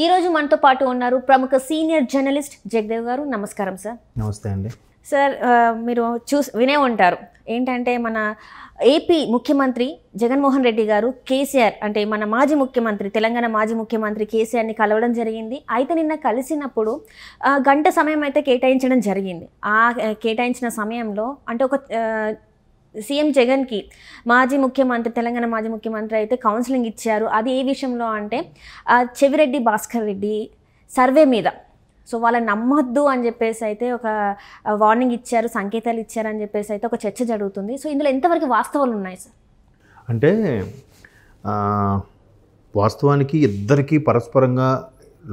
ఈరోజు మనతో పాటు ఉన్నారు ప్రముఖ సీనియర్ జర్నలిస్ట్ జగదేవ్ గారు. నమస్కారం సార్. నమస్తే అండి. సార్, మీరు వినే ఉంటారు ఏంటంటే మన ఏపీ ముఖ్యమంత్రి జగన్మోహన్ రెడ్డి గారు కేసీఆర్ అంటే మన మాజీ ముఖ్యమంత్రి, తెలంగాణ మాజీ ముఖ్యమంత్రి కేసీఆర్ని కలవడం జరిగింది. అయితే నిన్న కలిసినప్పుడు గంట సమయం అయితే కేటాయించడం జరిగింది. ఆ కేటాయించిన సమయంలో అంటే ఒక సీఎం జగన్కి మాజీ ముఖ్యమంత్రి, తెలంగాణ మాజీ ముఖ్యమంత్రి అయితే కౌన్సిలింగ్ ఇచ్చారు. అది ఏ విషయంలో అంటే చెవిరెడ్డి భాస్కర్ రెడ్డి సర్వే మీద. సో వాళ్ళని నమ్మొద్దు అని చెప్పేసి అయితే ఒక వార్నింగ్ ఇచ్చారు, సంకేతాలు ఇచ్చారని చెప్పేసి అయితే ఒక చర్చ జరుగుతుంది. సో ఇందులో ఎంతవరకు వాస్తవాలు ఉన్నాయి సార్? అంటే వాస్తవానికి ఇద్దరికీ పరస్పరంగా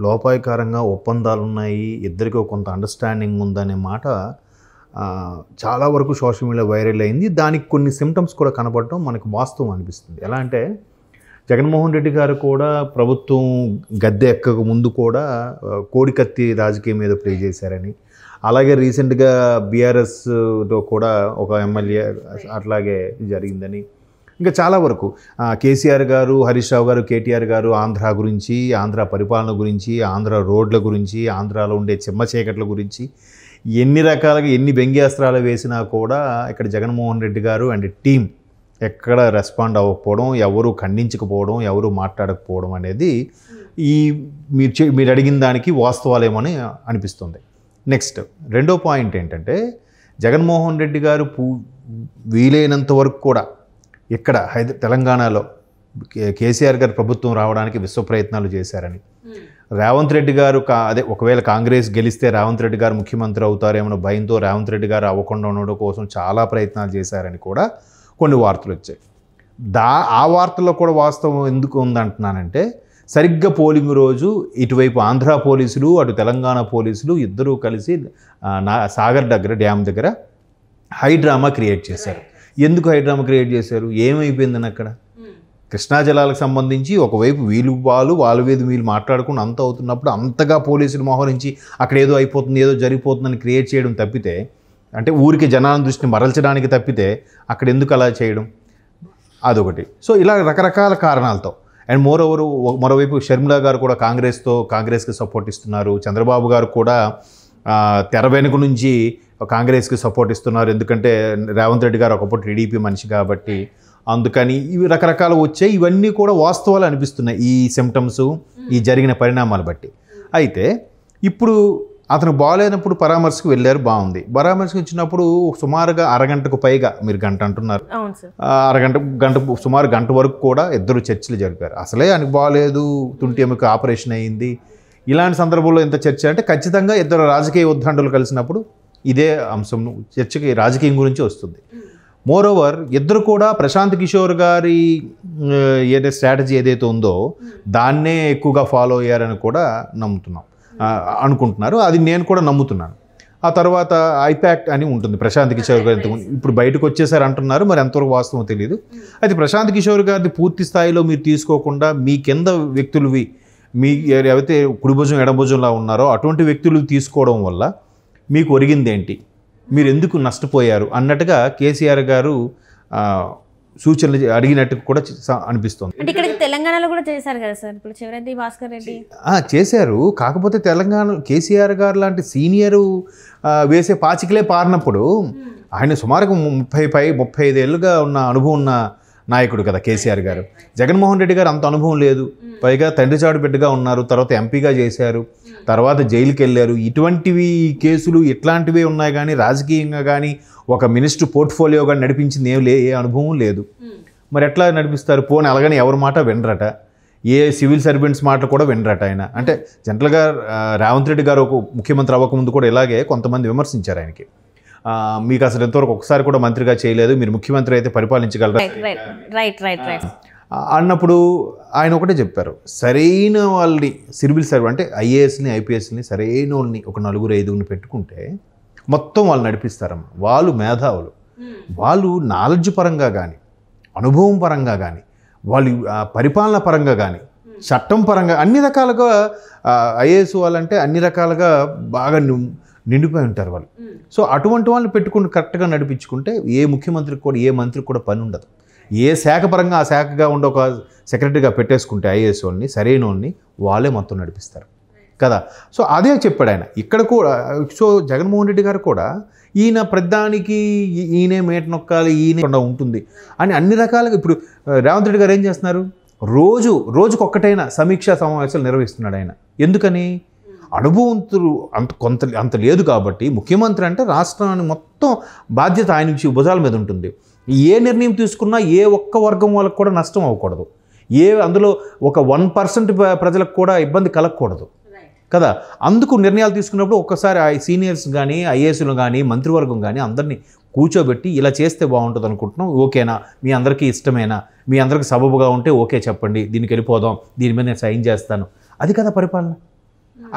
లోపాయకారంగా ఒప్పందాలు ఉన్నాయి, ఇద్దరికీ కొంత అండర్స్టాండింగ్ ఉందనే మాట చాలా వరకు సోషల్ మీడియా వైరల్ అయింది. దానికి కొన్ని సిమ్టమ్స్ కూడా కనబడటం మనకు వాస్తవం అనిపిస్తుంది. ఎలా అంటే జగన్మోహన్ రెడ్డి గారు కూడా ప్రభుత్వం గద్దె ఎక్కక ముందు కూడా కోడికత్తి రాజకీయం మీద ప్లే చేశారని, అలాగే రీసెంట్గా బీఆర్ఎస్లో కూడా ఒక ఎమ్మెల్యే అట్లాగే జరిగిందని, ఇంకా చాలా వరకు కేసీఆర్ గారు, హరీష్ రావు గారు, కేటీఆర్ గారు ఆంధ్ర గురించి, ఆంధ్ర పరిపాలన గురించి, ఆంధ్ర రోడ్ల గురించి, ఆంధ్రాలో ఉండే చిమ్మ చీకట్ల గురించి ఎన్ని రకాలుగా ఎన్ని వ్యంగ్యాస్త్రాలు వేసినా కూడా ఇక్కడ జగన్మోహన్ రెడ్డి గారు అండ్ టీం ఎక్కడ రెస్పాండ్ అవ్వకపోవడం, ఖండించకపోవడం, ఎవరు మాట్లాడకపోవడం అనేది ఈ మీరు అడిగిన దానికి వాస్తవాలేమని అనిపిస్తుంది. నెక్స్ట్ రెండో పాయింట్ ఏంటంటే జగన్మోహన్ రెడ్డి గారు వీలైనంత వరకు కూడా ఇక్కడ తెలంగాణలో కేసీఆర్ గారు ప్రభుత్వం రావడానికి విశ్వ ప్రయత్నాలు చేశారని, రేవంత్ రెడ్డి గారు ఒకవేళ కాంగ్రెస్ గెలిస్తే రేవంత్ రెడ్డి గారు ముఖ్యమంత్రి అవుతారేమో భయంతో రేవంత్ రెడ్డి గారు అవ్వకుండా ఉండడం కోసం చాలా ప్రయత్నాలు చేశారని కూడా కొన్ని వార్తలు వచ్చాయి. ఆ వార్తల్లో కూడా వాస్తవం ఎందుకు ఉందంటున్నానంటే సరిగ్గా పోలింగ్ రోజు ఇటువైపు ఆంధ్ర పోలీసులు, అటు తెలంగాణ పోలీసులు ఇద్దరూ కలిసి సాగర్ దగ్గర డ్యామ్ దగ్గర హై డ్రామా క్రియేట్ చేశారు. ఎందుకు హై డ్రామా క్రియేట్ చేశారు? ఏమైపోయిందని అక్కడ కృష్ణా జలాలకు సంబంధించి ఒకవైపు వాళ్ళ వీళ్ళు మాట్లాడుకుని అంత అవుతున్నప్పుడు అంతగా పోలీసులు మోహరించి అక్కడ ఏదో అయిపోతుంది, ఏదో జరిగిపోతుందని క్రియేట్ చేయడం తప్పితే, అంటే ఊరికి జనాల దృష్టిని మరల్చడానికి తప్పితే అక్కడ ఎందుకు అలా చేయడం? అదొకటి. సో ఇలా రకరకాల కారణాలతో అండ్ మరోవైపు షర్మిలా గారు కూడా కాంగ్రెస్కి సపోర్ట్ ఇస్తున్నారు. చంద్రబాబు గారు కూడా తెర వెనుక నుంచి కాంగ్రెస్కి సపోర్ట్ ఇస్తున్నారు. ఎందుకంటే రేవంత్ రెడ్డి గారు ఒకప్పుడు టీడీపీ మనిషి కాబట్టి అందుకని ఇవి రకరకాలు వచ్చాయి. ఇవన్నీ కూడా వాస్తవాలు అనిపిస్తున్నాయి ఈ సిమ్టమ్స్, ఈ జరిగిన పరిణామాలు బట్టి. అయితే ఇప్పుడు అతను బాగాలేనప్పుడు పరామర్శకు వెళ్ళారు, బాగుంది. పరామర్శకు వచ్చినప్పుడు సుమారుగా అరగంటకు పైగా, మీరు గంట అంటున్నారు, సుమారు గంట వరకు కూడా ఇద్దరు చర్చలు జరిపారు. అసలే ఆయనకు బాగాలేదు, తుంటి ఎముక ఆపరేషన్ అయ్యింది. ఇలాంటి సందర్భంలో ఎంత చర్చ అంటే ఖచ్చితంగా ఇద్దరు రాజకీయ ఉద్దండులు కలిసినప్పుడు ఇదే అంశం చర్చకి రాజకీయం గురించి వస్తుంది. మోరోవర్ ఇద్దరు కూడా ప్రశాంత్ కిషోర్ గారి స్ట్రాటజీ ఏదైతే ఉందో దాన్నే ఎక్కువగా ఫాలో అయ్యారని కూడా అనుకుంటున్నారు. అది నేను కూడా నమ్ముతున్నాను. ఆ తర్వాత ఐపాక్ట్ అని ఉంటుంది ప్రశాంత్ కిషోర్ గారి, ఇప్పుడు బయటకు వచ్చేసారు అంటున్నారు, మరి ఎంతవరకు వాస్తవం తెలియదు. అయితే ప్రశాంత్ కిషోర్ గారిని పూర్తి స్థాయిలో మీరు తీసుకోకుండా మీ కింద వ్యక్తులవి, మీ ఎవరైతే కుడి భుజం ఎడభుజంలా ఉన్నారో అటువంటి వ్యక్తులు తీసుకోవడం వల్ల మీకు ఒరిగింది ఏంటి, మీరు ఎందుకు నష్టపోయారు అన్నట్టుగా కేసీఆర్ గారు సూచనలు అడిగినట్టు కూడా అనిపిస్తుంది. అంటే ఇక్కడ తెలంగాణలో కూడా చేశారు కదా సార్, ఇప్పుడు చెవిరెడ్డి భాస్కర్ రెడ్డి చేశారు. కాకపోతే తెలంగాణ కేసీఆర్ గారు లాంటి సీనియరు వేసే పాచికలే పారినప్పుడు ఆయన సుమారుగా 35 ఏళ్ళుగా ఉన్న అనుభవం ఉన్న నాయకుడు కదా కేసీఆర్ గారు. జగన్మోహన్ రెడ్డి గారు అంత అనుభవం లేదు, పైగా తండ్రి చాడు బిడ్డగా ఉన్నారు, తర్వాత ఎంపీగా చేశారు, తర్వాత జైలుకి వెళ్ళారు. ఇటువంటివి కేసులు ఇట్లాంటివే ఉన్నాయి కానీ రాజకీయంగా కానీ ఒక మినిస్టర్ పోర్ట్ఫోలియో కానీ నడిపించింది ఏ అనుభవం లేదు. మరి ఎట్లా నడిపిస్తారు? పోనీ అలాగని ఎవరి మాట వినరట, ఏ సివిల్ సర్వెంట్స్ మాట కూడా వినరట ఆయన. అంటే జనరల్గా రేవంత్ రెడ్డి గారు ఒక ముఖ్యమంత్రి అవ్వకముందు కూడా ఇలాగే కొంతమంది విమర్శించారు ఆయనకి, మీకు అసలు ఎంతవరకు ఒకసారి కూడా మంత్రిగా చేయలేదు, మీరు ముఖ్యమంత్రి అయితే పరిపాలించగలరా అన్నప్పుడు ఆయన ఒకటే చెప్పారు, సరైన వాళ్ళని సివిల్ సర్వెంట్ అంటే ఐఏఎస్ని ఐపీఎస్ని సరైన వాళ్ళని ఒక 4-5 పెట్టుకుంటే మొత్తం వాళ్ళు నడిపిస్తారమ్మా. వాళ్ళు మేధావులు, వాళ్ళు నాలెడ్జ్ పరంగా కానీ, అనుభవం పరంగా కానీ, వాళ్ళు పరిపాలన పరంగా కానీ, చట్టం పరంగా అన్ని రకాలుగా ఐఏఎస్ వాళ్ళంటే అన్ని రకాలుగా బాగా నిండిపోయి ఉంటారు వాళ్ళు. సో అటువంటి వాళ్ళని పెట్టుకుని కరెక్ట్గా నడిపించుకుంటే ఏ ముఖ్యమంత్రికి కూడా ఏ మంత్రికి కూడా పని ఉండదు. ఏ శాఖ పరంగా ఆ శాఖగా ఉండే ఒక సెక్రటరీగా పెట్టేసుకుంటే ఐఏఎస్ వాళ్ళని సరైన వాళ్ళని వాళ్ళే మొత్తం నడిపిస్తారు కదా. సో అదే చెప్పాడు ఆయన ఇక్కడ కూడా. సో జగన్మోహన్ రెడ్డి గారు కూడా ఈయన ప్రధానికి ఈయనే మేట నొక్కాలి, ఈయన ఉంటుంది అని అన్ని రకాలుగా. ఇప్పుడు రేవంత్ రెడ్డి గారు ఏం చేస్తున్నారు, రోజుకొక్కటైనా సమీక్షా సమావేశాలు నిర్వహిస్తున్నాడు ఆయన. ఎందుకని? అనుభవంతులు అంత లేదు కాబట్టి. ముఖ్యమంత్రి అంటే రాష్ట్రాన్ని మొత్తం బాధ్యత ఆయన భుజాల మీద ఉంటుంది. ఏ నిర్ణయం తీసుకున్నా ఏ ఒక్క వర్గం వాళ్ళకు కూడా నష్టం అవ్వకూడదు, అందులో ఒక 1% ప్రజలకు కూడా ఇబ్బంది కలగకూడదు కదా. అందుకు నిర్ణయాలు తీసుకున్నప్పుడు ఒక్కసారి సీనియర్స్ కానీ ఐఏఎస్లు కానీ మంత్రివర్గం కానీ అందరినీ కూర్చోబెట్టి ఇలా చేస్తే బాగుంటుంది అనుకుంటున్నాం, ఓకేనా, మీ అందరికీ ఇష్టమేనా, మీ అందరికీ సబబుగా ఉంటే ఓకే చెప్పండి, దీనికి వెళ్ళిపోదాం, దీని మీద నేను సైన్ చేస్తాను, అది కదా పరిపాలన.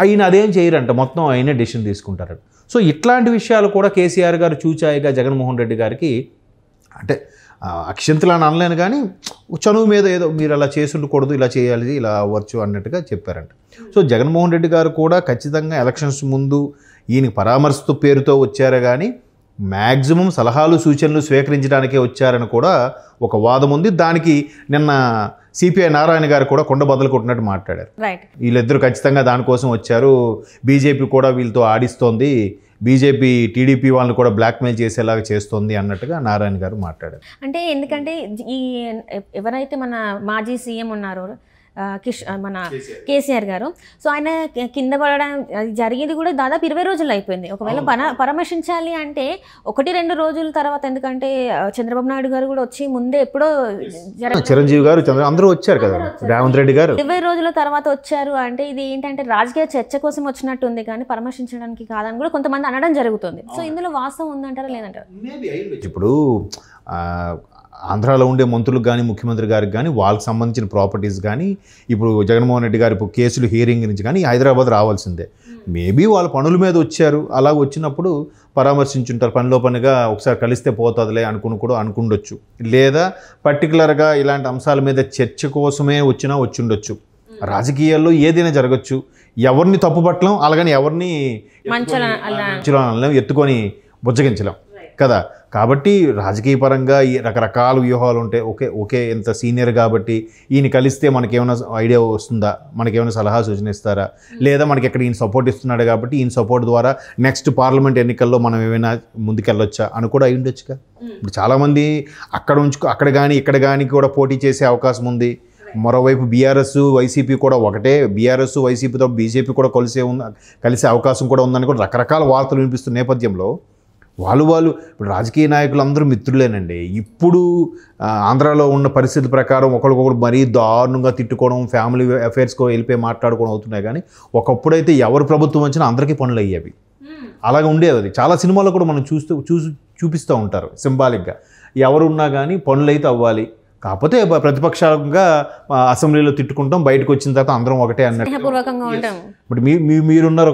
ఆయన అదేం చేయరంట, మొత్తం ఆయనే డెసిషన్ తీసుకుంటారంట. సో ఇట్లాంటి విషయాలు కూడా కేసీఆర్ గారు చూచాయిగా జగన్మోహన్ రెడ్డి గారికి, అంటే అక్షంతలు అని అనలేను కానీ చనువు మీద ఏదో మీరు అలా చేసి ఉండకూడదు, ఇలా చేయాలి, ఇలా అవ్వచ్చు అన్నట్టుగా చెప్పారంట. సో జగన్మోహన్ రెడ్డి గారు కూడా ఖచ్చితంగా ఎలక్షన్స్ ముందు ఈయన పరామర్శతో పేరుతో వచ్చారు కానీ మ్యాక్సిమం సలహాలు సూచనలు స్వీకరించడానికే వచ్చారని కూడా ఒక వాదం ఉంది. దానికి నిన్న సిపిఐ నారాయణ గారు కూడా కొండ బద్దలు కొట్టినట్టు మాట్లాడారు. వీళ్ళిద్దరూ ఖచ్చితంగా దానికోసం వచ్చారు, బీజేపీ కూడా వీళ్ళతో ఆడిస్తోంది, బీజేపీ టీడీపీ వాళ్ళని కూడా బ్లాక్మెయిల్ చేసేలాగా చేస్తోంది అన్నట్టుగా నారాయణ గారు మాట్లాడారు. అంటే ఎందుకంటే ఈ ఎవరైతే మన మాజీ సీఎం ఉన్నారో మన కేసీఆర్ గారు, సో ఆయన కింద పడడం జరిగేది కూడా దాదాపు 20 రోజులు అయిపోయింది. ఒకవేళ పరామర్శించాలి అంటే 1-2 రోజుల తర్వాత, ఎందుకంటే చంద్రబాబు నాయుడు గారు కూడా వచ్చి ముందే ఎప్పుడో చిరంజీవి గారు అందరూ వచ్చారు కదా, రేవంత్ రెడ్డి గారు 20 రోజుల తర్వాత వచ్చారు అంటే ఇది ఏంటంటే రాజకీయ చర్చ కోసం వచ్చినట్టుంది కానీ పరామర్శించడానికి కాదని కూడా కొంతమంది అనడం జరుగుతుంది. సో ఇందులో వాస్తవం ఉందంటారా లేదంటారా? ఇప్పుడు ఆంధ్రాలో ఉండే మంత్రులకు కానీ ముఖ్యమంత్రి గారికి కానీ వాళ్ళకి సంబంధించిన ప్రాపర్టీస్ కానీ ఇప్పుడు జగన్మోహన్ రెడ్డి గారి కేసులు హియరింగ్ నుంచి కానీ హైదరాబాద్ రావాల్సిందే. మేబీ వాళ్ళ పనుల మీద వచ్చారు, అలా వచ్చినప్పుడు పరామర్శించుంటారు, పనిలో పనిగా ఒకసారి కలిస్తే పోతుందిలే అనుకుండొచ్చు, లేదా పర్టికులర్గా ఇలాంటి అంశాల మీద చర్చ కోసమే వచ్చిండొచ్చు. రాజకీయాల్లో ఏదైనా జరగచ్చు, ఎవరిని తప్పుపట్టలేం, అలాగని ఎవరిని ఎత్తుకొని బుజ్జగించలేం కదా. కాబట్టి రాజకీయ పరంగా ఈ రకరకాల వ్యూహాలు ఉంటాయి. ఓకే ఇంత సీనియర్ కాబట్టి ఈయన కలిస్తే మనకేమైనా ఐడియా వస్తుందా, మనకేమైనా సలహా సూచన ఇస్తారా, లేదా మనకి ఎక్కడ ఈయన సపోర్ట్ ఇస్తున్నాడు కాబట్టి ఈయన సపోర్ట్ ద్వారా నెక్స్ట్ పార్లమెంట్ ఎన్నికల్లో మనం ఏమైనా ముందుకెళ్ళొచ్చా అని కూడా అయి ఉండొచ్చుగా. ఇప్పుడు చాలామంది అక్కడ కానీ ఇక్కడ కానీ కూడా పోటీ చేసే అవకాశం ఉంది. మరోవైపు బీఆర్ఎస్ వైసీపీ కూడా ఒకటే, బీఆర్ఎస్ వైసీపీతో బీజేపీ కూడా కలిసే అవకాశం కూడా ఉందని కూడా రకరకాల వార్తలు వినిపిస్తున్న నేపథ్యంలో వాళ్ళు ఇప్పుడు రాజకీయ నాయకులు అందరూ మిత్రులేనండి. ఇప్పుడు ఆంధ్రాలో ఉన్న పరిస్థితి ప్రకారం ఒకరికొకరు మరీ దారుణంగా తిట్టుకోవడం, ఫ్యామిలీ అఫైర్స్కో వెళ్ళిపోయి మాట్లాడుకోవడం అవుతున్నాయి. కానీ ఒకప్పుడైతే ఎవరు ప్రభుత్వం వచ్చినా అందరికీ పనులు అయ్యేవి, అలాగే ఉండేది. అది చాలా సినిమాల్లో కూడా మనం చూపిస్తూ ఉంటారు సింబాలిక్గా. ఎవరున్నా కానీ పనులు అయితే అవ్వాలి, కాకపోతే ప్రతిపక్షంగా అసెంబ్లీలో తిట్టుకుంటాం, బయటకు వచ్చిన తర్వాత అందరం ఒకటే అన్నట్టు. ఇప్పుడు మీరున్నారు